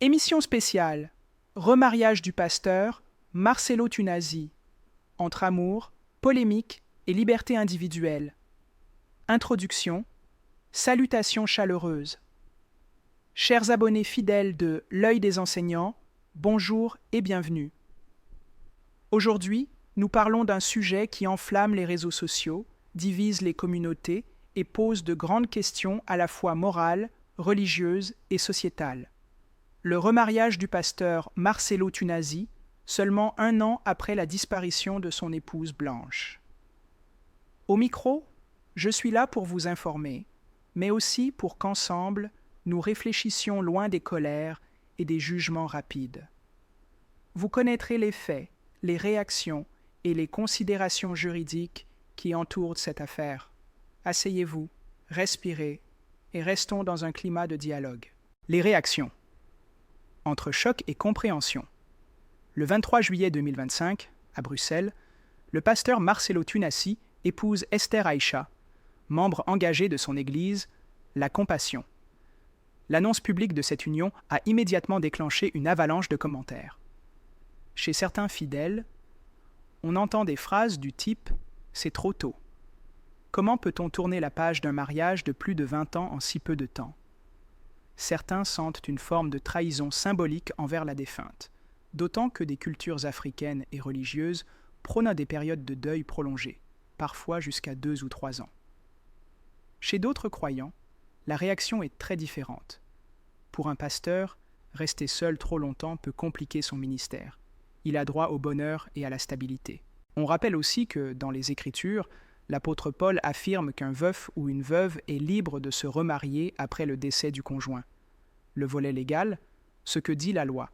Émission spéciale. Remariage du pasteur, Marcelo Tunasi. Entre amour, polémique et liberté individuelle. Introduction. Salutations chaleureuses. Chers abonnés fidèles de L'œil des enseignants, bonjour et bienvenue. Aujourd'hui, nous parlons d'un sujet qui enflamme les réseaux sociaux, divise les communautés et pose de grandes questions à la fois morales, religieuses et sociétales. Le remariage du pasteur Marcelo Tunasi, seulement 1 an après la disparition de son épouse Blanche. Au micro, je suis là pour vous informer, mais aussi pour qu'ensemble, nous réfléchissions loin des colères et des jugements rapides. Vous connaîtrez les faits, les réactions et les considérations juridiques qui entourent cette affaire. Asseyez-vous, respirez et restons dans un climat de dialogue. Les réactions. Entre choc et compréhension. Le 23 juillet 2025, à Bruxelles, le pasteur Marcelo Tunasi épouse Esther Aïcha, membre engagé de son église, La Compassion. L'annonce publique de cette union a immédiatement déclenché une avalanche de commentaires. Chez certains fidèles, on entend des phrases du type « c'est trop tôt ». Comment peut-on tourner la page d'un mariage de plus de 20 ans en si peu de temps? Certains sentent une forme de trahison symbolique envers la défunte, d'autant que des cultures africaines et religieuses prônent des périodes de deuil prolongées, parfois jusqu'à 2 ou 3 ans. Chez d'autres croyants, la réaction est très différente. Pour un pasteur, rester seul trop longtemps peut compliquer son ministère. Il a droit au bonheur et à la stabilité. On rappelle aussi que, dans les Écritures, l'apôtre Paul affirme qu'un veuf ou une veuve est libre de se remarier après le décès du conjoint. Le volet légal, ce que dit la loi.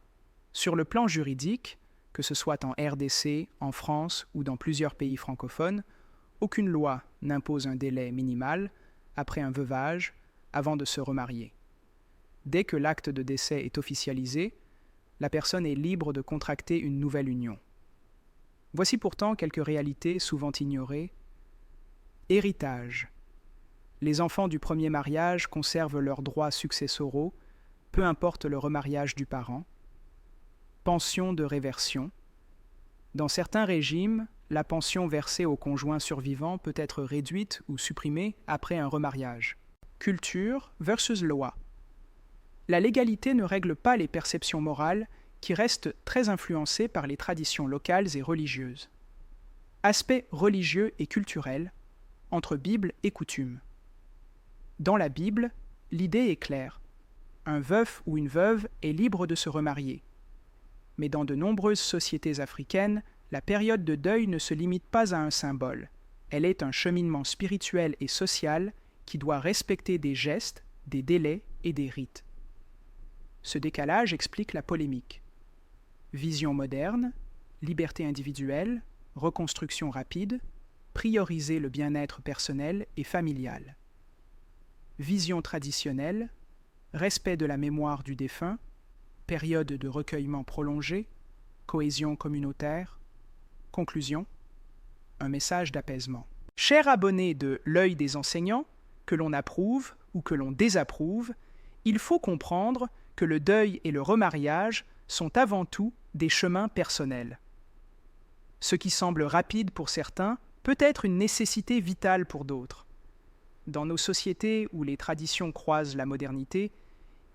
Sur le plan juridique, que ce soit en RDC, en France ou dans plusieurs pays francophones, aucune loi n'impose un délai minimal, après un veuvage, avant de se remarier. Dès que l'acte de décès est officialisé, la personne est libre de contracter une nouvelle union. Voici pourtant quelques réalités souvent ignorées. Héritage. Les enfants du premier mariage conservent leurs droits successoraux, peu importe le remariage du parent. Pension de réversion. Dans certains régimes, la pension versée au conjoint survivant peut être réduite ou supprimée après un remariage. Culture versus loi. La légalité ne règle pas les perceptions morales qui restent très influencées par les traditions locales et religieuses. Aspect religieux et culturel entre Bible et coutume. Dans la Bible, l'idée est claire. Un veuf ou une veuve est libre de se remarier. Mais dans de nombreuses sociétés africaines, la période de deuil ne se limite pas à un symbole. Elle est un cheminement spirituel et social qui doit respecter des gestes, des délais et des rites. Ce décalage explique la polémique. Vision moderne, liberté individuelle, reconstruction rapide, prioriser le bien-être personnel et familial. Vision traditionnelle, respect de la mémoire du défunt, période de recueillement prolongée, cohésion communautaire. Conclusion, un message d'apaisement. Chers abonnés de L'œil des enseignants, que l'on approuve ou que l'on désapprouve, il faut comprendre que le deuil et le remariage sont avant tout des chemins personnels. Ce qui semble rapide pour certains peut être une nécessité vitale pour d'autres. Dans nos sociétés où les traditions croisent la modernité,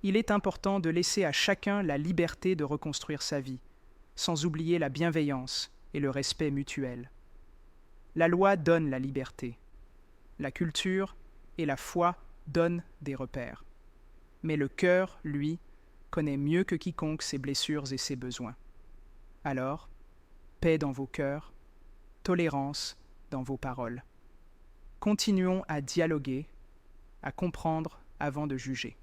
il est important de laisser à chacun la liberté de reconstruire sa vie, sans oublier la bienveillance et le respect mutuel. La loi donne la liberté. La culture et la foi donnent des repères. Mais le cœur, lui, connaît mieux que quiconque ses blessures et ses besoins. Alors, paix dans vos cœurs, tolérance dans vos paroles. Continuons à dialoguer, à comprendre avant de juger.